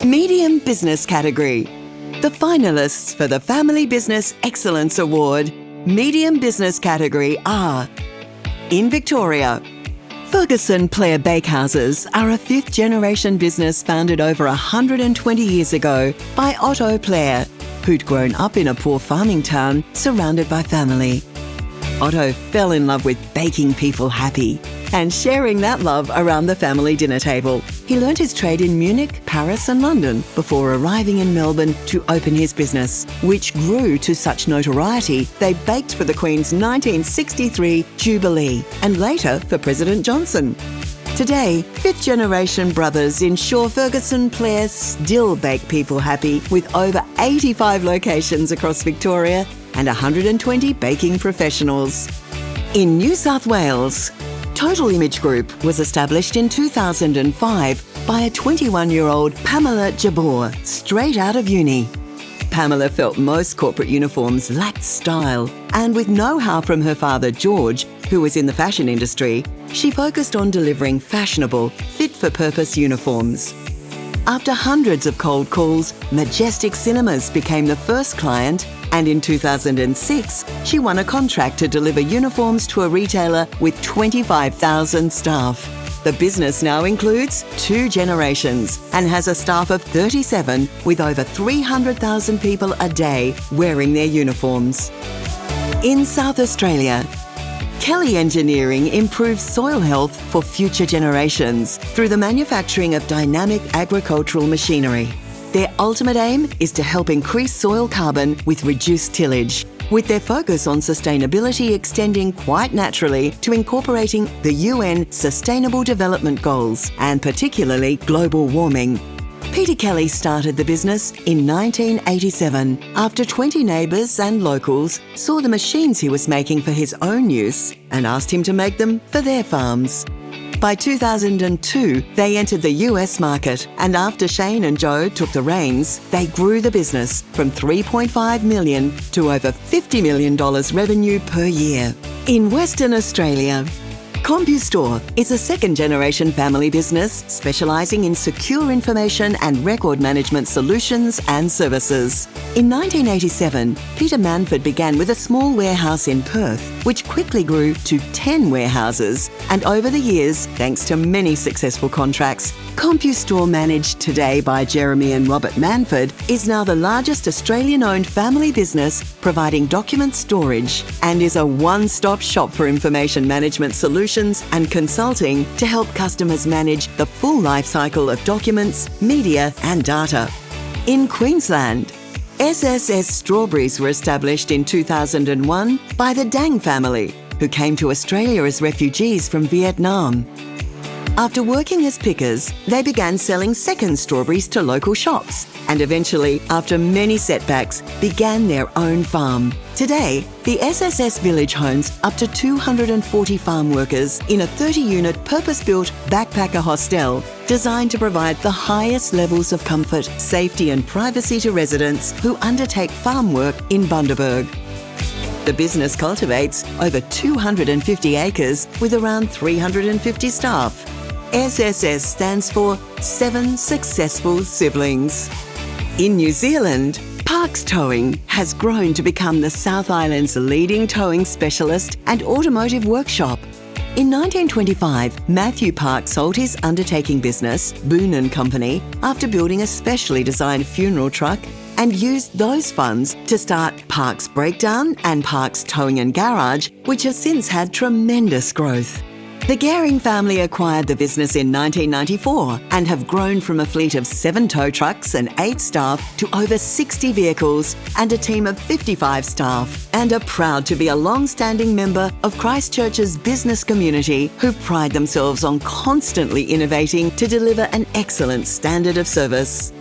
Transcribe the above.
Medium Business category. The finalists for the Family Business Excellence Award, Medium Business category are: in Victoria, Ferguson Player Bakehouses are a fifth-generation business founded over 120 years ago by Otto Player, who'd grown up in a poor farming town surrounded by family. Otto fell in love with baking people happy and sharing that love around the family dinner table. He learnt his trade in Munich, Paris and London before arriving in Melbourne to open his business, which grew to such notoriety they baked for the Queen's 1963 Jubilee and later for President Johnson. Today, fifth-generation brothers ensure Ferguson Player still bake people happy with over 85 locations across Victoria and 120 baking professionals. In New South Wales, Total Image Group was established in 2005 by a 21-year-old Pamela Jabor, straight out of uni. Pamela felt most corporate uniforms lacked style, and with know-how from her father George, who was in the fashion industry, she focused on delivering fashionable, fit-for-purpose uniforms. After hundreds of cold calls, Majestic Cinemas became the first client, and in 2006, she won a contract to deliver uniforms to a retailer with 25,000 staff. The business now includes 2 generations and has a staff of 37 with over 300,000 people a day wearing their uniforms. In South Australia, Kelly Engineering improves soil health for future generations through the manufacturing of dynamic agricultural machinery. Their ultimate aim is to help increase soil carbon with reduced tillage, with their focus on sustainability extending quite naturally to incorporating the UN Sustainable Development Goals and particularly global warming. Peter Kelly started the business in 1987 after 20 neighbours and locals saw the machines he was making for his own use and asked him to make them for their farms. By 2002, they entered the US market, and after Shane and Joe took the reins, they grew the business from $3.5 million to over $50 million revenue per year. In Western Australia, CompuStore is a second-generation family business specialising in secure information and record management solutions and services. In 1987, Peter Manford began with a small warehouse in Perth, which quickly grew to 10 warehouses. And over the years, thanks to many successful contracts, CompuStore, managed today by Jeremy and Robert Manford, is now the largest Australian-owned family business providing document storage and is a one-stop shop for information management solutions and consulting to help customers manage the full life cycle of documents, media and data. In Queensland, SSS Strawberries were established in 2001 by the Dang family, who came to Australia as refugees from Vietnam. After working as pickers, they began selling second strawberries to local shops and eventually, after many setbacks, began their own farm. Today, the SSS Village homes up to 240 farm workers in a 30-unit purpose-built backpacker hostel designed to provide the highest levels of comfort, safety and privacy to residents who undertake farm work in Bundaberg. The business cultivates over 250 acres with around 350 staff. SSS stands for 7 Successful Siblings. In New Zealand, Parks Towing has grown to become the South Island's leading towing specialist and automotive workshop. In 1925, Matthew Parks sold his undertaking business, Boone & Company, after building a specially designed funeral truck and used those funds to start Parks Breakdown and Parks Towing and Garage, which have since had tremendous growth. The Garing family acquired the business in 1994 and have grown from a fleet of 7 tow trucks and 8 staff to over 60 vehicles and a team of 55 staff, and are proud to be a long-standing member of Christchurch's business community who pride themselves on constantly innovating to deliver an excellent standard of service.